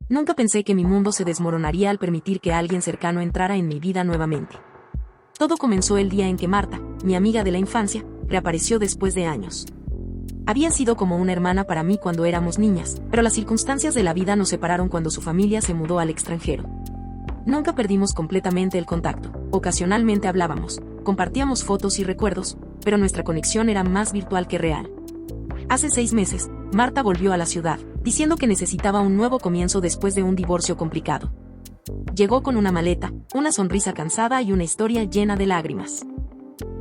Nunca pensé que mi mundo se desmoronaría al permitir que alguien cercano entrara en mi vida nuevamente. Todo comenzó el día en que Marta, mi amiga de la infancia, reapareció después de años. Había sido como una hermana para mí cuando éramos niñas, pero las circunstancias de la vida nos separaron cuando su familia se mudó al extranjero. Nunca perdimos completamente el contacto. Ocasionalmente hablábamos, compartíamos fotos y recuerdos, pero nuestra conexión era más virtual que real. Hace 6 meses, Marta volvió a la ciudad, diciendo que necesitaba un nuevo comienzo después de un divorcio complicado. Llegó con una maleta, una sonrisa cansada y una historia llena de lágrimas.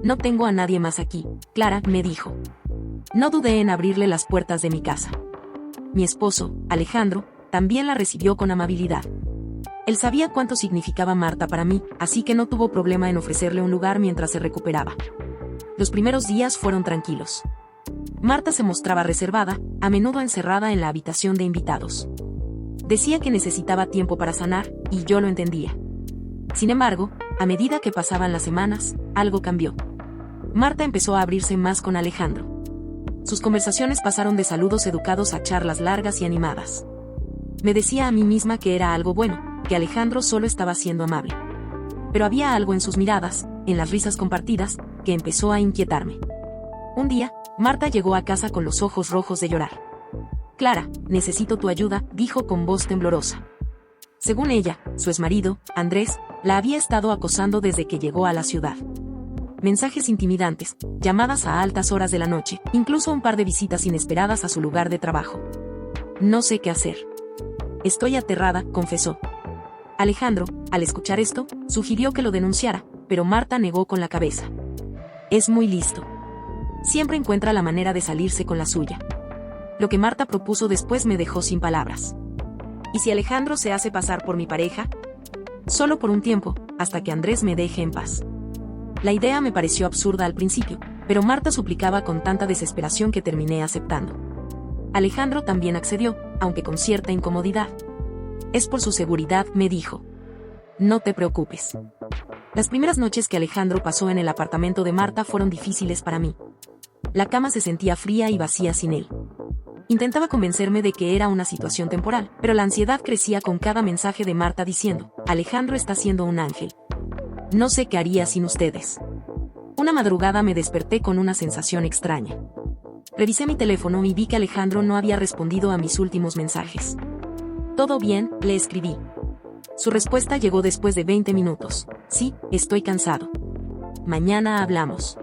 No tengo a nadie más aquí, Clara, me dijo. No dudé en abrirle las puertas de mi casa. Mi esposo, Alejandro, también la recibió con amabilidad. Él sabía cuánto significaba Marta para mí, así que no tuvo problema en ofrecerle un lugar mientras se recuperaba. Los primeros días fueron tranquilos. Marta se mostraba reservada, a menudo encerrada en la habitación de invitados. Decía que necesitaba tiempo para sanar, y yo lo entendía. Sin embargo, a medida que pasaban las semanas, algo cambió. Marta empezó a abrirse más con Alejandro. Sus conversaciones pasaron de saludos educados a charlas largas y animadas. Me decía a mí misma que era algo bueno, que Alejandro solo estaba siendo amable. Pero había algo en sus miradas, en las risas compartidas, que empezó a inquietarme. Un día, Marta llegó a casa con los ojos rojos de llorar. Clara, necesito tu ayuda, dijo con voz temblorosa. Según ella, su exmarido, Andrés, la había estado acosando desde que llegó a la ciudad. Mensajes intimidantes, llamadas a altas horas de la noche, incluso un par de visitas inesperadas a su lugar de trabajo. No sé qué hacer. Estoy aterrada, confesó. Alejandro, al escuchar esto, sugirió que lo denunciara, pero Marta negó con la cabeza. Es muy listo. Siempre encuentra la manera de salirse con la suya. Lo que Marta propuso después me dejó sin palabras. ¿Y si Alejandro se hace pasar por mi pareja? Solo por un tiempo, hasta que Andrés me deje en paz. La idea me pareció absurda al principio, pero Marta suplicaba con tanta desesperación que terminé aceptando. Alejandro también accedió, aunque con cierta incomodidad. Es por su seguridad, me dijo. No te preocupes. Las primeras noches que Alejandro pasó en el apartamento de Marta fueron difíciles para mí. La cama se sentía fría y vacía sin él. Intentaba convencerme de que era una situación temporal, pero la ansiedad crecía con cada mensaje de Marta diciendo, Alejandro está siendo un ángel. No sé qué haría sin ustedes. Una madrugada me desperté con una sensación extraña. Revisé mi teléfono y vi que Alejandro no había respondido a mis últimos mensajes. ¿Todo bien?, le escribí. Su respuesta llegó después de 20 minutos. Sí, estoy cansado. Mañana hablamos.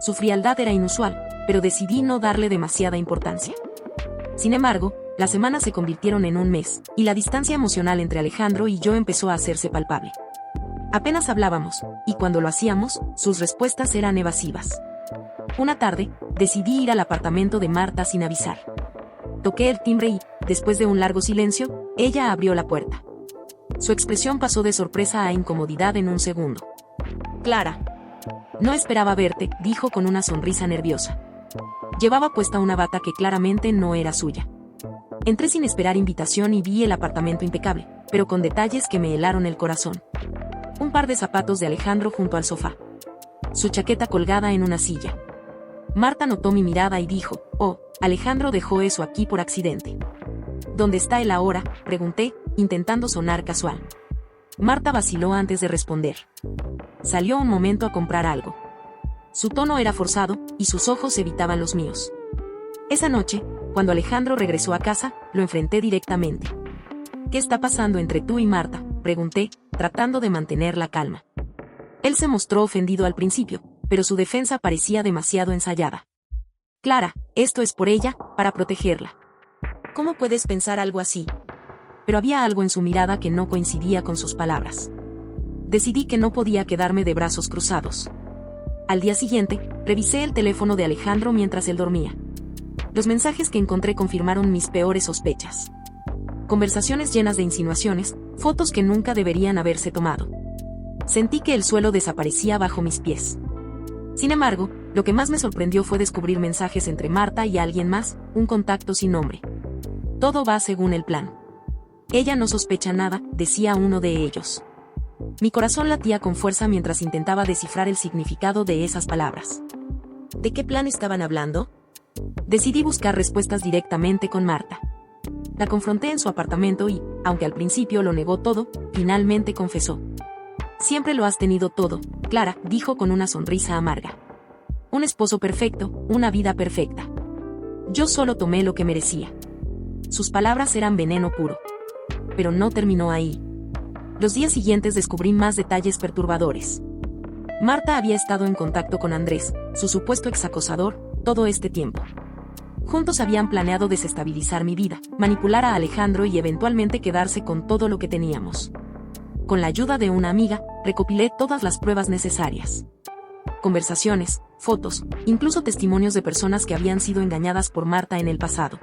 Su frialdad era inusual, pero decidí no darle demasiada importancia. Sin embargo, las semanas se convirtieron en un mes, y la distancia emocional entre Alejandro y yo empezó a hacerse palpable. Apenas hablábamos, y cuando lo hacíamos, sus respuestas eran evasivas. Una tarde, decidí ir al apartamento de Marta sin avisar. Toqué el timbre y, después de un largo silencio, ella abrió la puerta. Su expresión pasó de sorpresa a incomodidad en un segundo. Clara. No esperaba verte, dijo con una sonrisa nerviosa. Llevaba puesta una bata que claramente no era suya. Entré sin esperar invitación y vi el apartamento impecable, pero con detalles que me helaron el corazón. Un par de zapatos de Alejandro junto al sofá. Su chaqueta colgada en una silla. Marta notó mi mirada y dijo, oh, Alejandro dejó eso aquí por accidente. ¿Dónde está él ahora?, pregunté, intentando sonar casual. Marta vaciló antes de responder. Salió un momento a comprar algo. Su tono era forzado, y sus ojos evitaban los míos. Esa noche, cuando Alejandro regresó a casa, lo enfrenté directamente. ¿Qué está pasando entre tú y Marta?, pregunté, tratando de mantener la calma. Él se mostró ofendido al principio, pero su defensa parecía demasiado ensayada. Clara, esto es por ella, para protegerla. ¿Cómo puedes pensar algo así? Pero había algo en su mirada que no coincidía con sus palabras. Decidí que no podía quedarme de brazos cruzados. Al día siguiente, revisé el teléfono de Alejandro mientras él dormía. Los mensajes que encontré confirmaron mis peores sospechas. Conversaciones llenas de insinuaciones, fotos que nunca deberían haberse tomado. Sentí que el suelo desaparecía bajo mis pies. Sin embargo, lo que más me sorprendió fue descubrir mensajes entre Marta y alguien más, un contacto sin nombre. Todo va según el plan. Ella no sospecha nada, decía uno de ellos. Mi corazón latía con fuerza mientras intentaba descifrar el significado de esas palabras. ¿De qué plan estaban hablando? Decidí buscar respuestas directamente con Marta. La confronté en su apartamento y, aunque al principio lo negó todo, finalmente confesó. Siempre lo has tenido todo, Clara, dijo con una sonrisa amarga. Un esposo perfecto, una vida perfecta. Yo solo tomé lo que merecía. Sus palabras eran veneno puro. Pero no terminó ahí. Los días siguientes descubrí más detalles perturbadores. Marta había estado en contacto con Andrés, su supuesto exacosador, todo este tiempo. Juntos habían planeado desestabilizar mi vida, manipular a Alejandro y eventualmente quedarse con todo lo que teníamos. Con la ayuda de una amiga, recopilé todas las pruebas necesarias. Conversaciones, fotos, incluso testimonios de personas que habían sido engañadas por Marta en el pasado.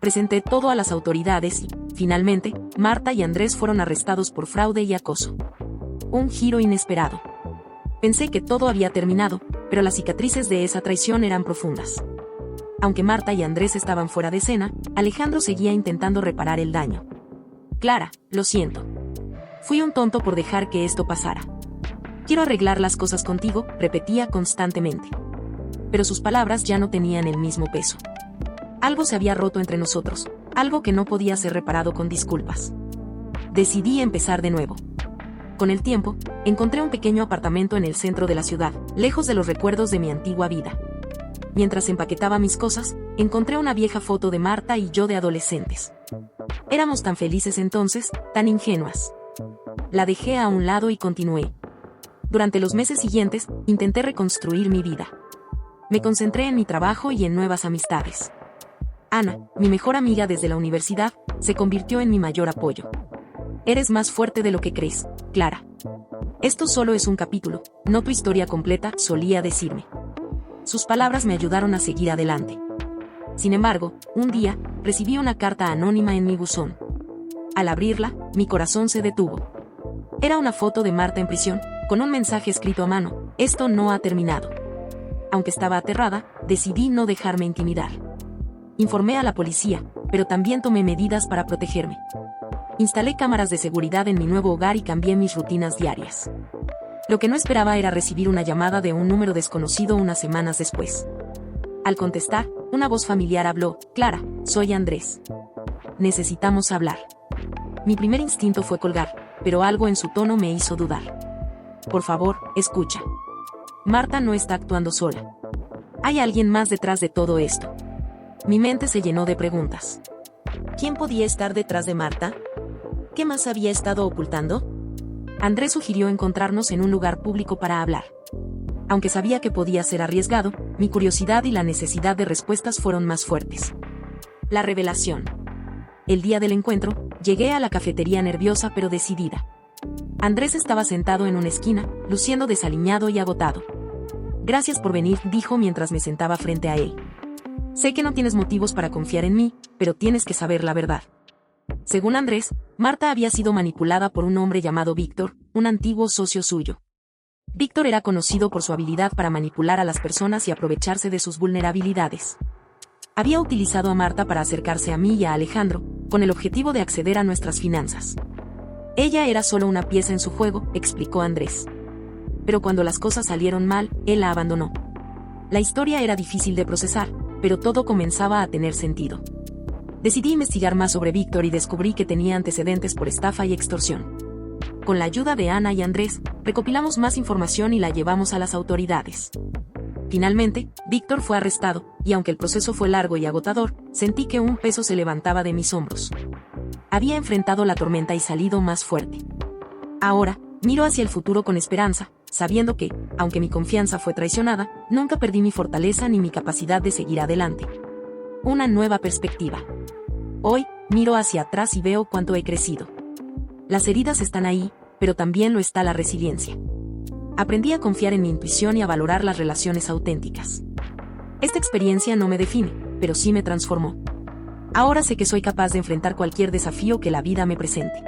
Presenté todo a las autoridades y, finalmente, Marta y Andrés fueron arrestados por fraude y acoso. Un giro inesperado. Pensé que todo había terminado, pero las cicatrices de esa traición eran profundas. Aunque Marta y Andrés estaban fuera de escena, Alejandro seguía intentando reparar el daño. Clara, lo siento. Fui un tonto por dejar que esto pasara. Quiero arreglar las cosas contigo, repetía constantemente. Pero sus palabras ya no tenían el mismo peso. Algo se había roto entre nosotros, algo que no podía ser reparado con disculpas. Decidí empezar de nuevo. Con el tiempo, encontré un pequeño apartamento en el centro de la ciudad, lejos de los recuerdos de mi antigua vida. Mientras empaquetaba mis cosas, encontré una vieja foto de Marta y yo de adolescentes. Éramos tan felices entonces, tan ingenuas. La dejé a un lado y continué. Durante los meses siguientes, intenté reconstruir mi vida. Me concentré en mi trabajo y en nuevas amistades. Ana, mi mejor amiga desde la universidad, se convirtió en mi mayor apoyo. Eres más fuerte de lo que crees, Clara. Esto solo es un capítulo, no tu historia completa, solía decirme. Sus palabras me ayudaron a seguir adelante. Sin embargo, un día, recibí una carta anónima en mi buzón. Al abrirla, mi corazón se detuvo. Era una foto de Marta en prisión, con un mensaje escrito a mano: esto no ha terminado. Aunque estaba aterrada, decidí no dejarme intimidar. Informé a la policía, pero también tomé medidas para protegerme. Instalé cámaras de seguridad en mi nuevo hogar y cambié mis rutinas diarias. Lo que no esperaba era recibir una llamada de un número desconocido unas semanas después. Al contestar, una voz familiar habló: Clara, soy Andrés. Necesitamos hablar. Mi primer instinto fue colgar, pero algo en su tono me hizo dudar. Por favor, escucha. Marta no está actuando sola. Hay alguien más detrás de todo esto. Mi mente se llenó de preguntas. ¿Quién podía estar detrás de Marta? ¿Qué más había estado ocultando? Andrés sugirió encontrarnos en un lugar público para hablar. Aunque sabía que podía ser arriesgado, mi curiosidad y la necesidad de respuestas fueron más fuertes. La revelación. El día del encuentro, llegué a la cafetería nerviosa pero decidida. Andrés estaba sentado en una esquina, luciendo desaliñado y agotado. Gracias por venir, dijo mientras me sentaba frente a él. Sé que no tienes motivos para confiar en mí, pero tienes que saber la verdad. Según Andrés, Marta había sido manipulada por un hombre llamado Víctor, un antiguo socio suyo. Víctor era conocido por su habilidad para manipular a las personas y aprovecharse de sus vulnerabilidades. Había utilizado a Marta para acercarse a mí y a Alejandro, con el objetivo de acceder a nuestras finanzas. Ella era solo una pieza en su juego, explicó Andrés. Pero cuando las cosas salieron mal, él la abandonó. La historia era difícil de procesar, pero todo comenzaba a tener sentido. Decidí investigar más sobre Víctor y descubrí que tenía antecedentes por estafa y extorsión. Con la ayuda de Ana y Andrés, recopilamos más información y la llevamos a las autoridades. Finalmente, Víctor fue arrestado, y aunque el proceso fue largo y agotador, sentí que un peso se levantaba de mis hombros. Había enfrentado la tormenta y salido más fuerte. Ahora, miro hacia el futuro con esperanza, sabiendo que, aunque mi confianza fue traicionada, nunca perdí mi fortaleza ni mi capacidad de seguir adelante. Una nueva perspectiva. Hoy, miro hacia atrás y veo cuánto he crecido. Las heridas están ahí, pero también lo está la resiliencia. Aprendí a confiar en mi intuición y a valorar las relaciones auténticas. Esta experiencia no me define, pero sí me transformó. Ahora sé que soy capaz de enfrentar cualquier desafío que la vida me presente.